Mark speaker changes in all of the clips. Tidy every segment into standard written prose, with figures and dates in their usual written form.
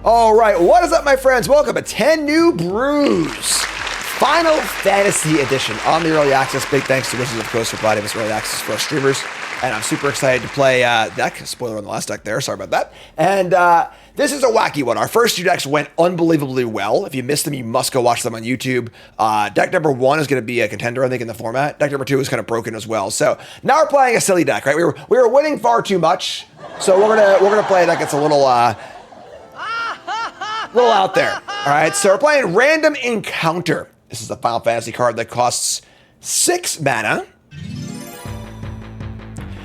Speaker 1: All right, what is up, my friends? Welcome to 10 New Brews, Final Fantasy Edition on the Early Access. Big thanks to Wizards of the Coast for providing us early access for our streamers. And I'm super excited to play deck. Spoiler on the last deck there, sorry about that. And this is a wacky one. Our first two decks went unbelievably well. If you missed them, you must go watch them on YouTube. Deck number 1 is going to be a contender, I think, in the format. Deck number 2 is kind of broken as well. So now we're playing a silly deck, right? We were winning far too much. So we're gonna play a deck that's a little out there. All right, so we're playing Random Encounter. This is a Final Fantasy card that costs 6 mana.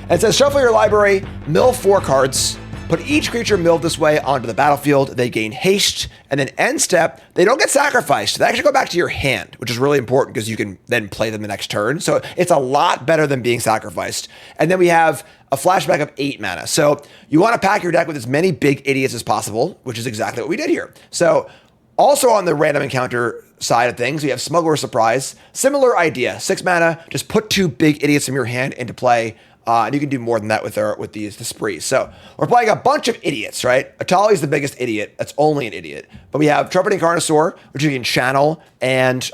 Speaker 1: And it says shuffle your library, mill 4 cards, put each creature milled this way onto the battlefield. They gain haste, and then end step, they don't get sacrificed. They actually go back to your hand, which is really important because you can then play them the next turn. So it's a lot better than being sacrificed. And then we have a flashback of 8 mana. So you want to pack your deck with as many big idiots as possible, which is exactly what we did here. So also on the Random Encounter side of things, we have Smuggler Surprise. Similar idea, 6 mana, just put 2 big idiots from your hand into play. And you can do more than that with the sprees. So we're playing a bunch of idiots, right? Etali is the biggest idiot. That's only an idiot. But we have Trumpeting Carnosaur, which you can channel and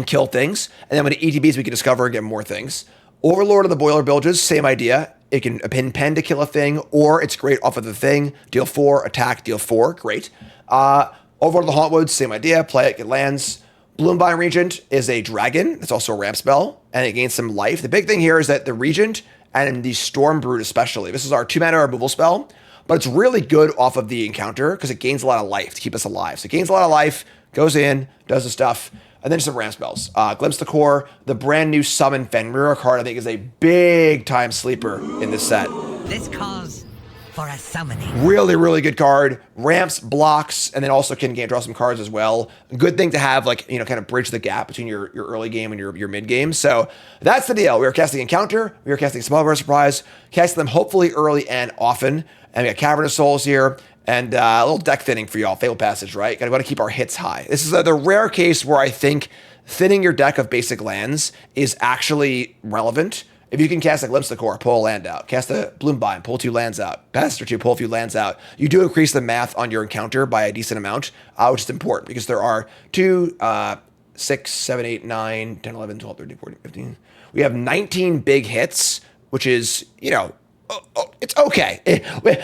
Speaker 1: kill things. And then with the ETBs, we can discover and get more things. Overlord of the Boiler Bilges, same idea. It can pin pen to kill a thing, or it's great off of the thing. Deal 4, attack, deal 4, great. Overlord of the Hauntwoods, same idea. Play it, get lands. Bloomvine Regent is a dragon. It's also a ramp spell, and it gains some life. The big thing here is that the Regent and the Storm Brood especially, this is our 2 mana removal spell, but it's really good off of the encounter because it gains a lot of life to keep us alive. So it gains a lot of life, goes in, does the stuff, and then some ramp spells. Glimpse the Core, the brand new Summon Fenrir card, I think is a big time sleeper in this set.
Speaker 2: This calls for a summoning.
Speaker 1: Really, really good card. Ramps, blocks, and then also can draw some cards as well. Good thing to have, like, you know, kind of bridge the gap between your early game and your mid game. So that's the deal. We are casting Encounter. We are casting Smuggler Surprise. Casting them hopefully early and often. And we got Cavernous Souls here. And a little deck thinning for y'all. Fatal Passage, right? Got to keep our hits high. This is the rare case where I think thinning your deck of basic lands is actually relevant. If you can cast a Glimpse the Core, pull a land out. Cast a Bloomvine, pull 2 lands out. Passage or 2, pull a few lands out. You do increase the math on your encounter by a decent amount, which is important because there are 2, 6, 7, 8, 9, 10, 11, 12, 13, 14, 15. We have 19 big hits, which is, you know, it's okay.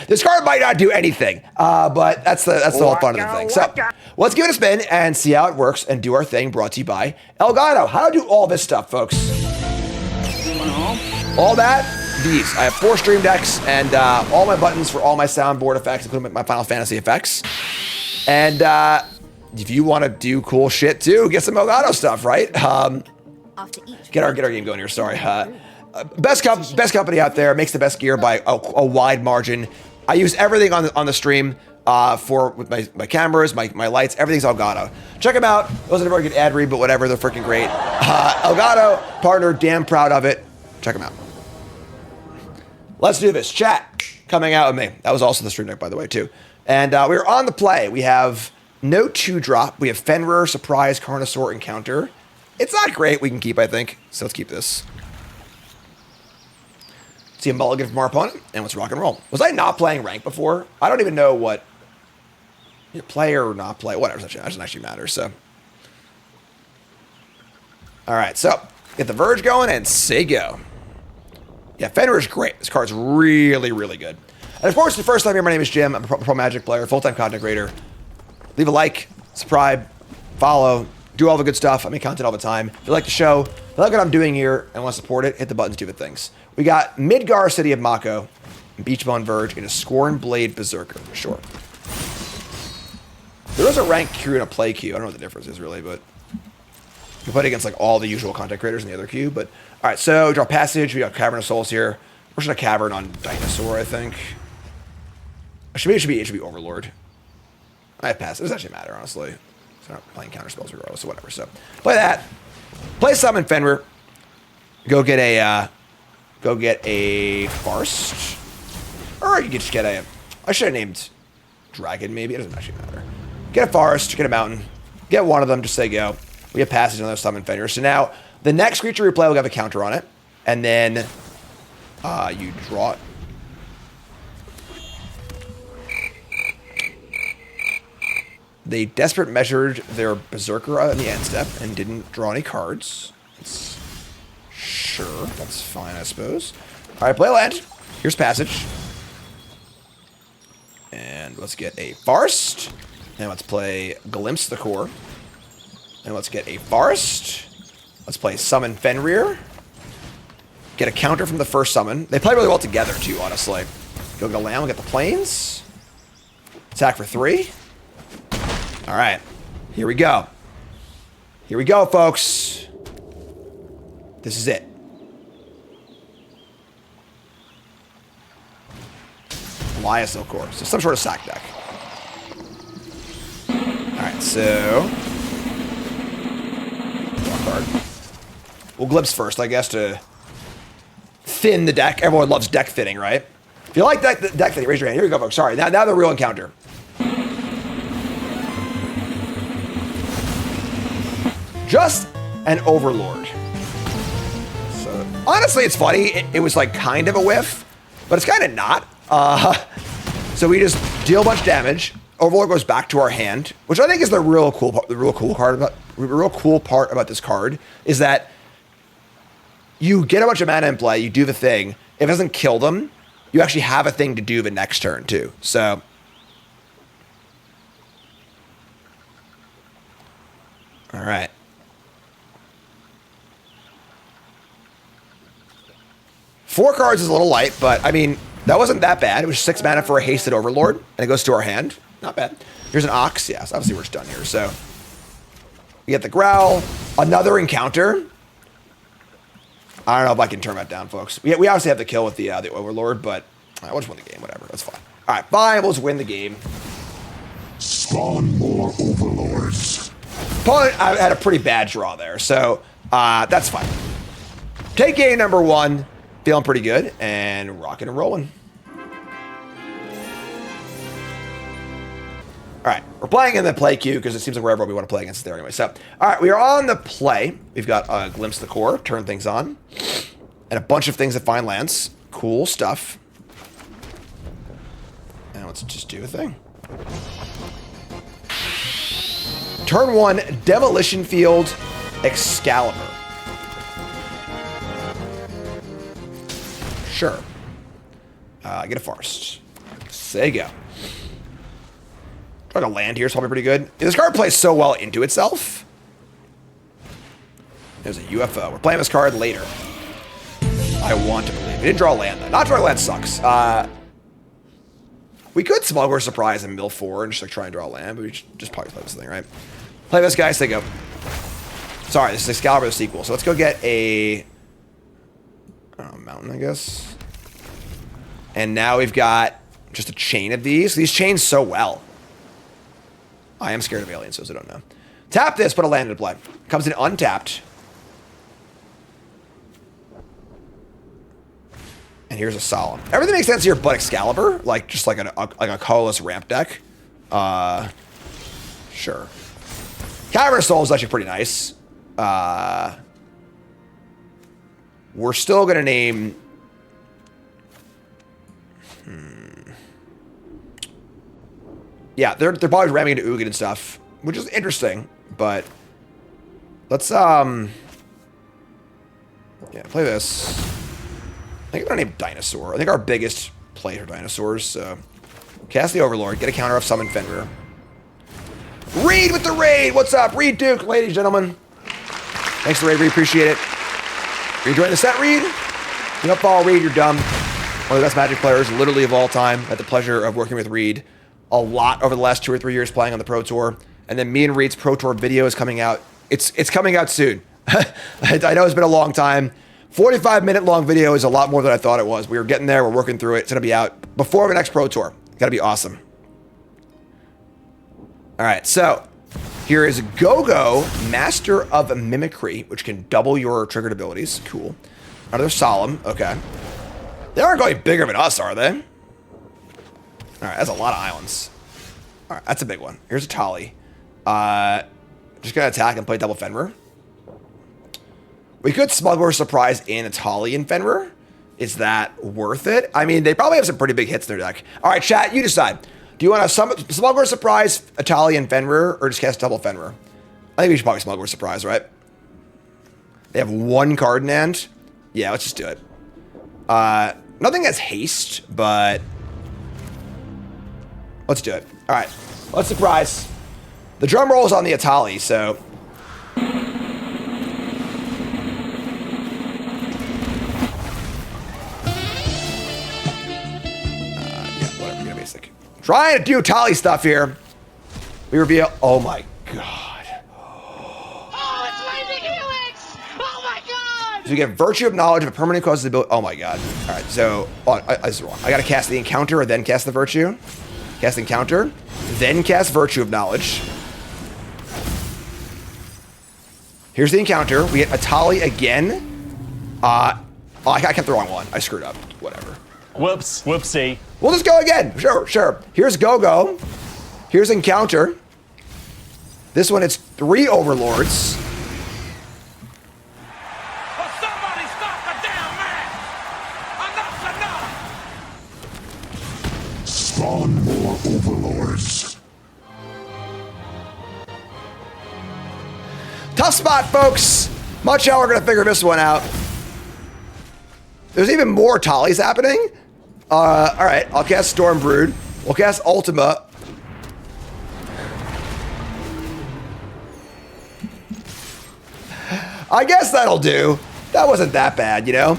Speaker 1: This card might not do anything, but that's the whole fun of the thing. So let's give it a spin and see how it works and do our thing. Brought to you by Elgato. How to do all this stuff, folks? All that, these. I have 4 stream decks and all my buttons for all my soundboard effects, including my Final Fantasy effects. And if you want to do cool shit too, get some Elgato stuff, right? Get our game going here. Sorry. Best company out there, makes the best gear by a wide margin. I use everything on the stream with my cameras, my lights, everything's Elgato. Check them out. It wasn't a very good ad read, but whatever, they're freaking great. Elgato partner, damn proud of it. Check them out. Let's do this. Chat coming out with me. That was also the stream deck, by the way, too. And we're on the play. We have no 2-drop. We have Fenrir, Surprise, Carnosaur, Encounter. It's not great. We can keep, I think. So let's keep this. See a mulligan from our opponent, and let's rock and roll. Was I not playing rank before? I don't even know what play or not play. Whatever, that doesn't actually matter. So, all right. So get the Verge going and say go. Yeah, Fenrir's great. This card's really, really good. And of course, the first time here, my name is Jim. I'm a pro Magic player, full-time content creator. Leave a like, subscribe, follow, do all the good stuff. I make content all the time. If you like the show, if you like what I'm doing here and want to support it, hit the buttons, do the things. We got Midgar, City of Mako, Beachbone Verge, and a Scorn Blade Berserker. Sure. There is a rank queue and a play queue. I don't know what the difference is really, but you play against like all the usual content creators in the other queue. But all right, so draw Passage. We got Cavern of Souls here. We're just a Cavern on Dinosaur, I think. It should be Overlord. I have Passage. It doesn't actually matter, honestly. So I'm not playing counter spells regardless, so whatever. So play that. Play Summon Fenrir. Go get a Farst. Or you can just get a... I should have named Dragon, maybe. It doesn't actually matter. Get a Forest, get a Mountain. Get one of them, just say go. We have Passage, another Summon Fenrir. So now, the next creature we play will have a counter on it. And then you draw it. They desperate measured their Berserker on the end step and didn't draw any cards. Sure, that's fine, I suppose. All right, play land. Here's passage. And let's get a Forest. And let's play Glimpse the Core. And let's get a Forest. Let's play Summon Fenrir. Get a counter from the first summon. They play really well together, too, honestly. Go get a land, we'll get the Plains. Attack for 3. All right. Here we go. Here we go, folks. This is it. Lyasil Core. So some sort of sack deck. Alright, so draw a card. We'll glimpse first, I guess, to thin the deck. Everyone loves deck thinning, right? If you like deck thinning, raise your hand. Here we go, folks. Sorry. Now the real encounter. Just an Overlord. So honestly, it's funny. It was like kind of a whiff, but it's kind of not. So we just deal a bunch of damage. Overlord goes back to our hand, which I think is the real cool part about this card is that you get a bunch of mana in play, you do the thing. If it doesn't kill them, you actually have a thing to do the next turn too. So all right. Four cards is a little light, but I mean, that wasn't that bad. It was 6 mana for a hasted Overlord, and it goes to our hand. Not bad. Here's an Ox. Yes, obviously we're just done here. So we get the Gruul, another encounter. I don't know if I can turn that down, folks. We obviously have the kill with the Overlord, but we'll just win the game. Whatever, that's fine. All right, fine. We'll just win the game.
Speaker 3: Spawn more Overlords.
Speaker 1: Opponent, I had a pretty bad draw there, so that's fine. Take game number 1. Feeling pretty good, and rocking and rolling. All right, we're playing in the play queue because it seems like wherever we want to play against there anyway. So, all right, we are on the play. We've got a Glimpse of the Core, turn things on, and a bunch of things that find lands. Cool stuff. And let's just do a thing. Turn 1, Demolition Field, Excalibur. Sure. Get a Forest. There you go. Trying to land here is probably pretty good. This card plays so well into itself. There's a UFO. We're playing this card later. I want to believe. We didn't draw a land, though. Not drawing land sucks. We could Smuggler Surprise and mill 4 and just like try and draw a land, but we should just probably play this thing, right? Play this, guys. There you go. Sorry, this is Excalibur the sequel. So let's go get a mountain, I guess. And now we've got just a chain of these. These chains so well. I am scared of aliens, so I don't know. Tap this, put a land into play. Comes in untapped. And here's a Solemn. Everything makes sense here but Excalibur. Like, just like a colorless ramp deck. Sure. Cavern Soul is actually pretty nice. We're still going to name... Yeah, they're probably ramming into Ugin and stuff, which is interesting, but let's, yeah, play this. I think I'm going to name Dinosaur. I think our biggest plays are dinosaurs, so cast the Overlord, get a counter off Summon Fenrir. Reed with the raid! What's up? Reed Duke, ladies and gentlemen. Thanks for the raid, Reed, appreciate it. You enjoying the set, Reed? You don't follow Reed, you're dumb. One of the best Magic players, literally of all time. Had the pleasure of working with Reed a lot over the last 2 or 3 years playing on the Pro Tour. And then me and Reed's Pro Tour video is coming out. It's coming out soon. I know it's been a long time. 45-minute long video is a lot more than I thought it was. We were getting there. We're working through it. It's going to be out before the next Pro Tour. Got to be awesome. All right, so here is Go-Go, Master of Mimicry, which can double your triggered abilities. Cool. Another Solemn. Okay. They aren't going bigger than us, are they? All right, that's a lot of islands. All right, that's a big one. Here's Etali. Just gonna attack and play double Fenrir. We could Smuggler Surprise in Etali and Fenrir. Is that worth it? I mean, they probably have some pretty big hits in their deck. All right, chat, you decide. Do you want to Smuggler Surprise, Etali, and Fenrir, or just cast double Fenrir? I think we should probably Smuggler Surprise, right? They have 1 card in hand. Yeah, let's just do it. Nothing has haste, but let's do it. All right, let's surprise. The drum roll is on the Etali, so. Trying to do Etali stuff here. We reveal. Oh my god.
Speaker 4: Oh, it's Lightning Helix! Oh my god!
Speaker 1: So you get Virtue of Knowledge of a permanent causes the ability. Oh my god. All right, so this is wrong. I gotta cast the Encounter and then cast the Virtue. Cast Encounter, then cast Virtue of Knowledge. Here's the Encounter. We get Etali again. Oh, I kept the wrong one. I screwed up. Whatever.
Speaker 5: Whoops. Whoopsie.
Speaker 1: We'll just go again. Sure. Here's Go-Go. Here's Encounter. This one, it's 3 Overlords.
Speaker 4: Well, somebody stop the damn man! Enough's enough!
Speaker 3: Spawn more overlords.
Speaker 1: Tough spot, folks. Much how we're gonna figure this one out. There's even more Tallies happening. All right, I'll cast Stormbrood. We'll cast Ultima. I guess that'll do. That wasn't that bad, you know?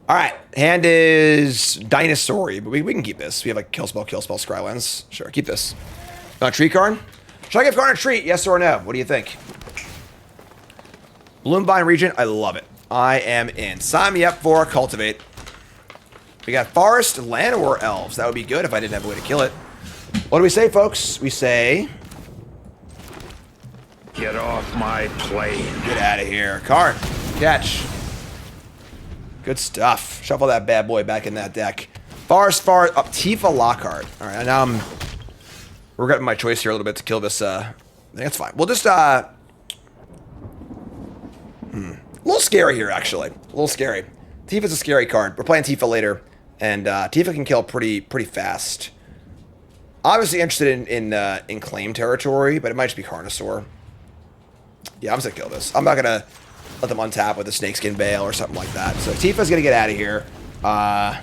Speaker 1: All right, hand is Dinosaur-y, but we can keep this. We have like kill spell, Skylens. Sure, keep this. Tree Karn? Should I give Karn a treat? Yes or no? What do you think? Bloomvine Regent, I love it. I am in. Sign me up for Cultivate. We got Forest, Land, or Elves. That would be good if I didn't have a way to kill it. What do we say, folks? We say...
Speaker 3: Get off my plane.
Speaker 1: Get out of here. Karn, catch. Good stuff. Shuffle that bad boy back in that deck. Forest, Tifa Lockhart. All right, now I'm regretting my choice here a little bit to kill this. I think that's fine. We'll just, a little scary here, actually. A little scary. Tifa's a scary card. We're playing Tifa later, and Tifa can kill pretty fast. Obviously interested in claim territory, but it might just be Carnosaur. Yeah, I'm just gonna kill this. I'm not gonna let them untap with a Snakeskin Veil or something like that. So Tifa's gonna get out of here.
Speaker 6: You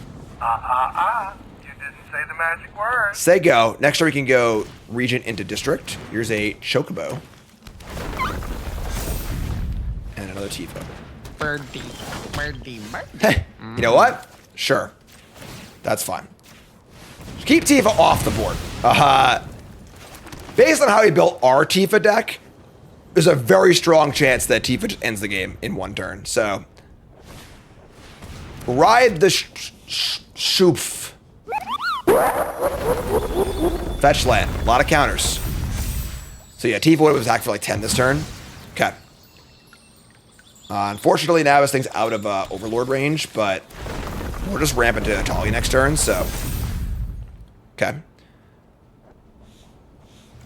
Speaker 6: didn't say the magic word.
Speaker 1: Say go. Next turn we can go Regent into District. Here's a Chocobo. And another Tifa.
Speaker 2: Birdie.
Speaker 1: Hey, you know what? Sure. That's fine. Just keep Tifa off the board. Based on how he built our Tifa deck, there's a very strong chance that Tifa just ends the game in 1 turn. So, ride the shoof. Fetch land. A lot of counters. So yeah, Tifa would have attacked for like 10 this turn. Okay. Unfortunately, now this thing's out of Overlord range, but we're just ramping to Etali next turn, so. Okay.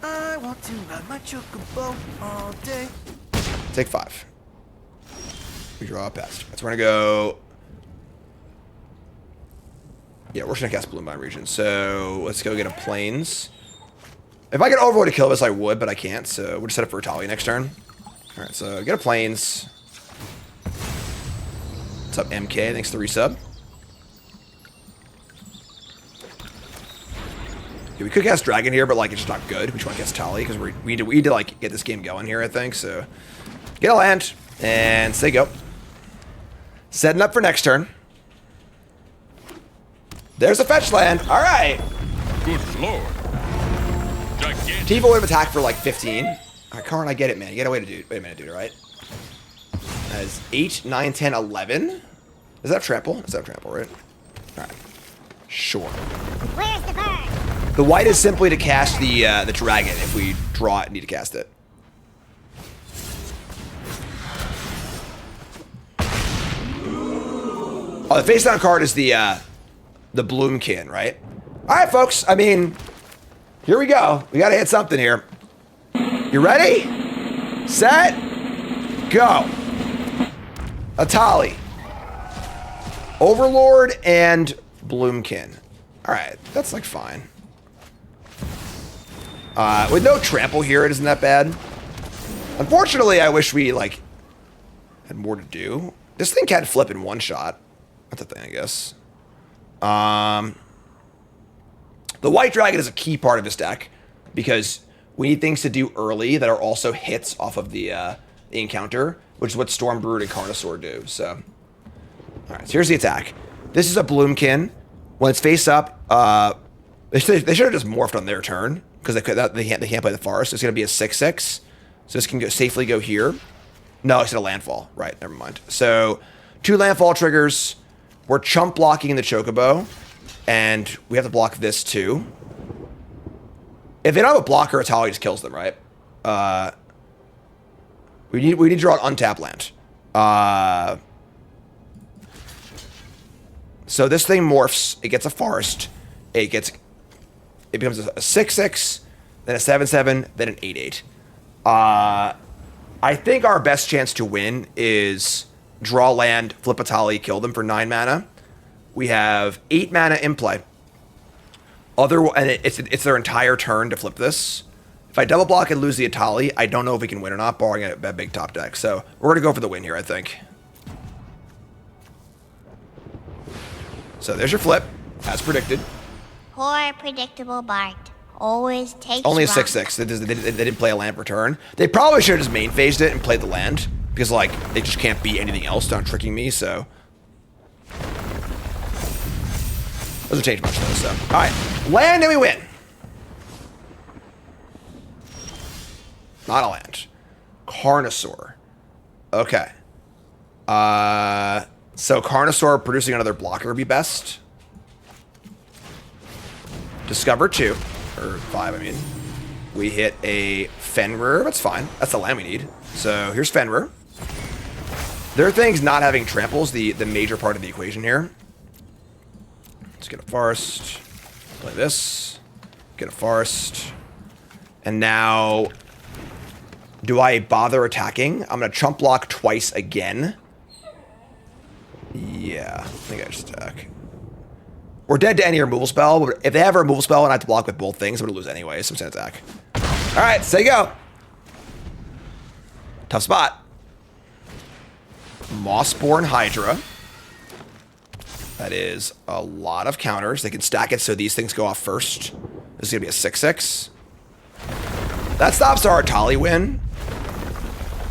Speaker 7: I want to ride my chocobo all day.
Speaker 1: Take 5. We draw a pest. So we're gonna go. Yeah, we're just gonna cast Bloomvine Region. So let's go get a Plains. If I could Overlord to kill this, I would, but I can't. So we'll just set up for Etali next turn. All right, so get a Plains. What's up, MK? Thanks for the resub. Yeah, we could cast Dragon here, but like it's just not good. We just want to cast Etali because we need to like get this game going here, I think. So get a land and say go. Setting up for next turn. There's a fetch land. All right.
Speaker 3: Good lord. Gigantic.
Speaker 1: Tifa would have attacked for like 15. All right, Karn, I get it, man. You got to wait a minute, dude, all right? That is 8, 9, 10, 11. Does that have trample? Does that have trample, right? All right. Sure.
Speaker 4: Where's the bird?
Speaker 1: The white is simply to cast the dragon. If we draw it, need to cast it. Oh, the face down card is the Bloomkin, right? All right, folks. I mean, here we go. We got to hit something here. You ready? Set. Go. Etali. Overlord and Bloomkin. Alright, that's like fine. With no trample here, it isn't that bad. Unfortunately, I wish we, like, had more to do. This thing can't flip in one shot. That's a thing, I guess. The White Dragon is a key part of this deck because we need things to do early that are also hits off of the encounter, which is what Storm Brood and Carnosaur do. So, all right, so here's the attack. This is a Bloomkin. When it's face up, they should have just morphed on their turn because they can't play the forest. It's going to be a 6/6, so this can safely go here. No, it's a Landfall. Right, never mind. So 2 Landfall triggers. We're chump blocking the Chocobo, and we have to block this too. If they don't have a blocker, Etali just kills them, right? We need to draw an untapped land. So this thing morphs. It gets a forest. It becomes a 6/6, then a 7/7, then an 8/8. I think our best chance to win is draw land, flip Etali, kill them for 9 mana. We have 8 mana in play. And it's their entire turn to flip this. If I double block and lose the Etali, I don't know if we can win or not, barring a big top deck. So we're going to go for the win here, I think. So there's your flip, as predicted.
Speaker 5: Poor predictable Bart. Always takes
Speaker 1: Only a
Speaker 5: wrong.
Speaker 1: 6/6. They didn't play a land per turn. They probably should have just main phased it and played the land. Because, like, they just can't beat anything else without tricking me, so. Doesn't change much, though, so. Alright. Land and we win. Not a land. Carnosaur. Okay. So Carnosaur producing another blocker would be best. Discover 2. Or 5, I mean. We hit a Fenrir. That's fine. That's the land we need. So here's Fenrir. Their thing's not having tramples, the major part of the equation here. Let's get a forest. Play this. Get a forest. And now, do I bother attacking? I'm going to chump block twice again. Yeah, I think I just attack. We're dead to any removal spell, but if they have a removal spell and I have to block with both things, I'm going to lose anyway, so I'm just going to attack. Alright, say go. Tough spot. Mossborn Hydra. That is a lot of counters. They can stack it so these things go off first. This is going to be a 6/6. That stops our Etali win.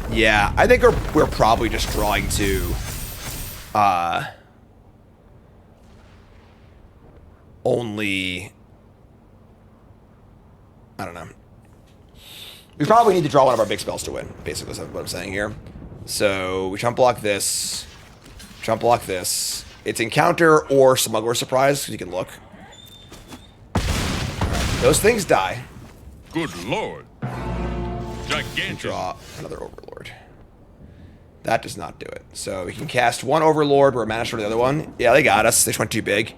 Speaker 1: Yeah, I think we're probably just drawing to only, I don't know. We probably need to draw one of our big spells to win, basically is what I'm saying here. So we chump block this, chump block this. It's encounter or smuggler surprise, because you can look. Those things die.
Speaker 3: Good lord. Gigantic.
Speaker 1: Draw another Overlord. That does not do it. So we can cast one Overlord, we're mana short of the other one. Yeah, they got us. They just went too big.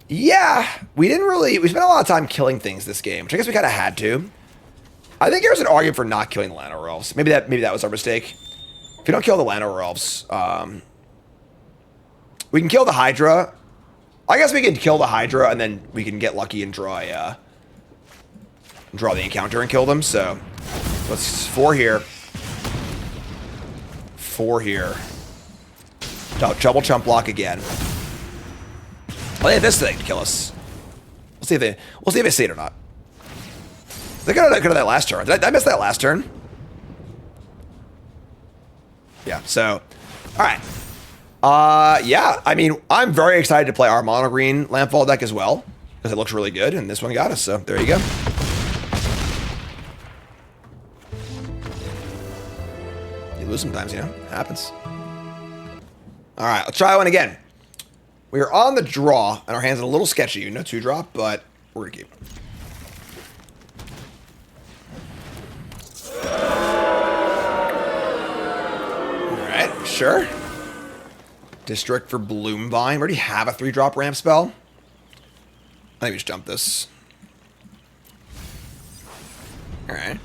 Speaker 1: Yeah, we spent a lot of time killing things this game, which I guess we kind of had to. I think there's an argument for not killing the Llanowar Elves. Maybe that was our mistake. If you don't kill the Llanowar Elves, we can kill the Hydra. I guess we can kill the Hydra and then we can get lucky and draw the encounter and kill them. So let's 4 here. 4 here. Double chump block again. Oh, they have this thing to kill us. We'll see if they see it or not. They could have that last turn. Did I miss that last turn? Yeah, so, alright. Yeah, I mean, I'm very excited to play our mono green Landfall deck as well, because it looks really good, and this one got us, so there you go. You lose sometimes, you know? It happens. Alright, let's try one again. We are on the draw, and our hands are a little sketchy. No 2-drop, but we're going to keep. Alright, sure. District for Bloomvine. We already have a 3-drop ramp spell. I think we just jump this. Alright.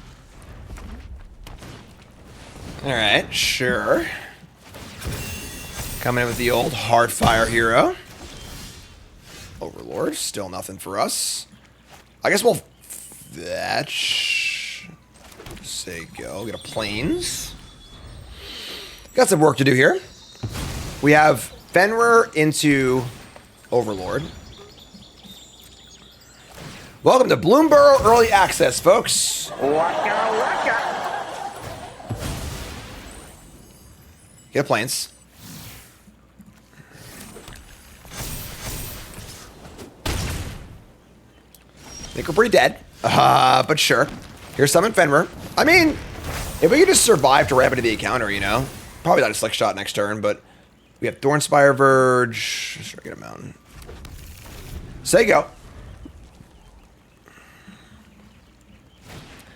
Speaker 1: Alright, sure. Coming in with the old Hardfire hero. Overlord, still nothing for us. I guess we'll fetch. Say go. Get a plains. Got some work to do here. We have Fenrir into Overlord. Welcome to Bloomborough Early Access, folks. Get a plains. I think we're pretty dead. But sure. Here's summon Fenrir. I mean, if we could just survive to ramp into the encounter, you know. Probably not a slick shot next turn, but we have Thornspire Verge. Sure, get a mountain. Say go.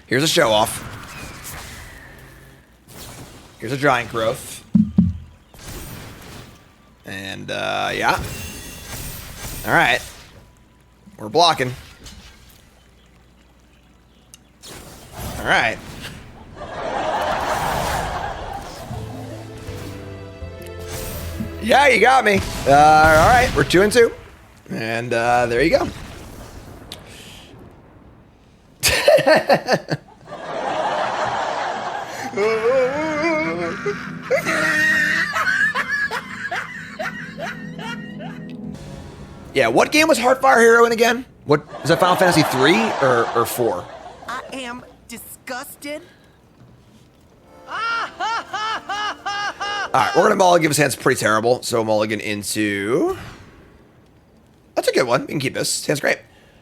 Speaker 1: Here's a show off. Here's a giant growth. And, yeah. Alright. We're blocking. Alright. Yeah, you got me. Alright, we're 2 and 2. And, there you go. Yeah, what game was Heartfire Hero in again? What is that, Final Fantasy 3 or 4?
Speaker 7: I am disgusted.
Speaker 1: Alright, we're gonna mulligan. His hand's pretty terrible, so mulligan into... That's a good one. We can keep this. His hand's great.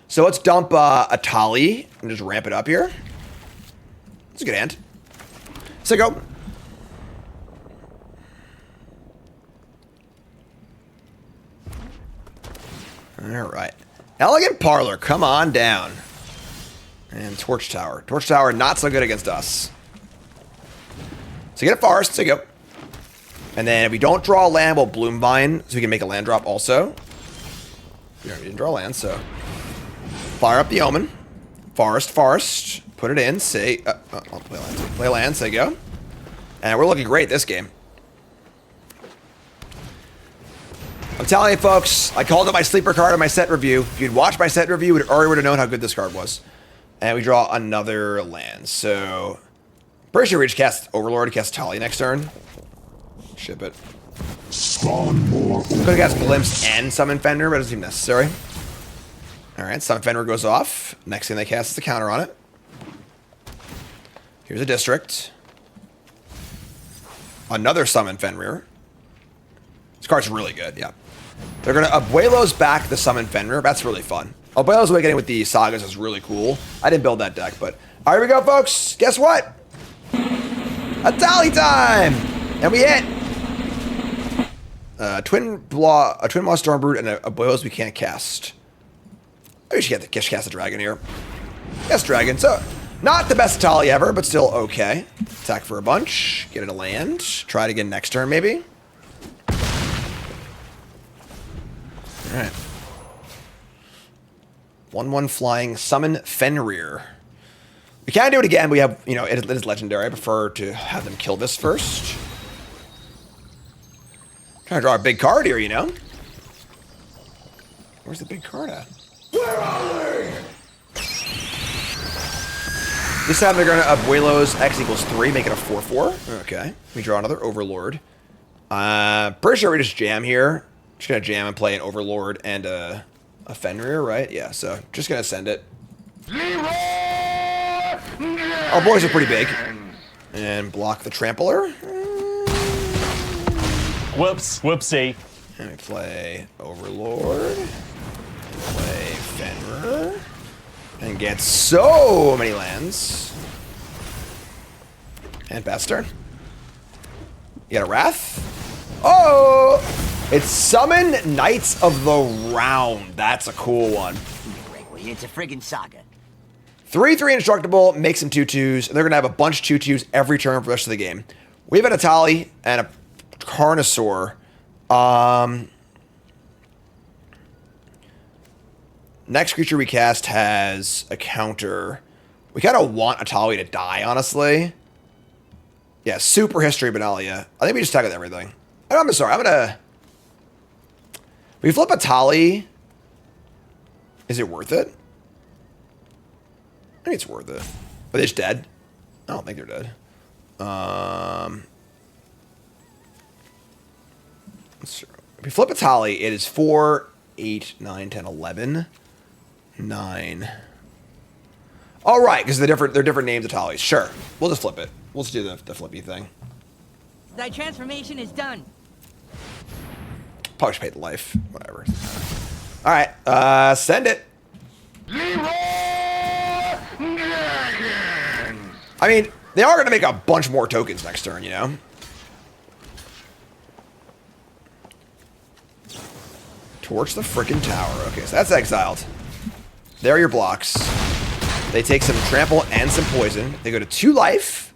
Speaker 1: So let's dump Etali and just ramp it up here. That's a good hand. So go. Alright. Elegant Parlor, come on down. And Torch Tower. Torch Tower, not so good against us. So get a Forest, so go. And then if we don't draw a land, we'll Bloom Vine, so we can make a land drop also. We didn't draw a land, so... Fire up the Omen. Forest, put it in, say... I'll play land, say go. And we're looking great this game. I'm telling you, folks, I called it my sleeper card in my set review. If you'd watched my set review, you already would have known how good this card was. And we draw another land, so... Pretty sure we just cast Overlord, cast Etali next turn. Ship it. Could have cast Glimpse and Summon Fenrir, but it doesn't seem necessary. Alright, Summon Fenrir goes off. Next thing they cast is the counter on it. Here's a District. Another Summon Fenrir. This card's really good, yeah. They're going to Abuelo's back the Summon Fenrir. That's really fun. Abuelo's Awakening with the Sagas is really cool. I didn't build that deck, but... Alright, here we go, folks. Guess what? Etali time! And we hit! Twin Maw Stormbrood and Abuelo's we can't cast. Maybe we should cast a dragon here. Yes, dragon. So, not the best Etali ever, but still okay. Attack for a bunch. Get it a land. Try it again next turn, maybe. Alright. 1/1 flying. Summon Fenrir. We can do it again. We have, you know, it is legendary. I prefer to have them kill this first. Trying to draw a big card here, you know? Where's the big card at? Where are we? This time they're going to Abuelo's X equals 3, make it a 4/4. Okay. We draw another Overlord. Pretty sure we just jam here. Just going to jam and play an Overlord and a Fenrir, right? Yeah, so just going to send it. Our boys are pretty big. And block the Trampler.
Speaker 8: Whoops, whoopsie.
Speaker 1: And we play Overlord. Play Fenrir. And get so many lands. And Bester. You got a Wrath? Oh! It's Summon Knights of the Round. That's a cool one.
Speaker 7: It's a friggin' saga.
Speaker 1: 3/3 indestructible, make some 2/2s, and they're going to have a bunch of 2/2s every turn for the rest of the game. We have an Etali and a Carnosaur. Next creature we cast has a counter We kind of want Etali to die, honestly. Yeah, super history Benalia. I think we just tag with everything. I'm sorry, I'm gonna... We flip Etali. Is it worth it? I think it's worth it. Are they just dead? I don't think they're dead. If we flip Etali, it is 4, 8, 9, 10, 11, 9. All right, because they're different names of Etalis. Sure, we'll just flip it. We'll just do the flippy thing.
Speaker 8: Thy transformation is done.
Speaker 1: Probably should pay the life. Whatever. All right, send it. I mean, they are going to make a bunch more tokens next turn, you know? Torch the frickin' tower. Okay, so that's exiled. There are your blocks. They take some trample and some poison. They go to 2 life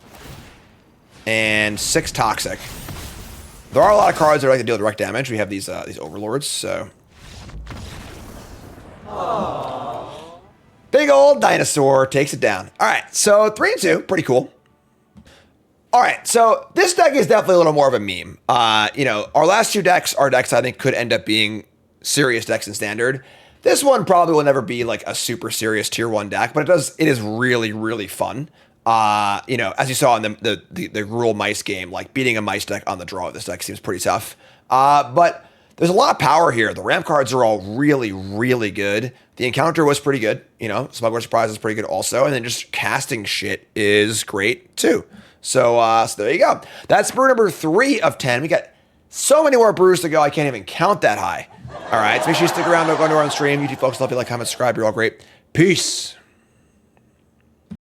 Speaker 1: and 6 toxic. There are a lot of cards that like to deal direct damage. We have these overlords, so. Big old dinosaur takes it down. All right, so 3 and 2, pretty cool. All right, so this deck is definitely a little more of a meme. You know, our last 2 decks are decks I think could end up being serious decks in standard. This one probably will never be like a super serious tier 1 deck, but it is really, really fun. You know, as you saw in the Gruul mice game, like beating a mice deck on the draw of this deck seems pretty tough. But there's a lot of power here. The ramp cards are all really, really good. The encounter was pretty good. You know, Smuggler Surprise is pretty good also. And then just casting shit is great too. So there you go. That's brew number 3 of 10. We got so many more brews to go. I can't even count that high. All right, so make sure you stick around. Don't go to our own stream. YouTube folks, love you, like, comment, subscribe. You're all great. Peace.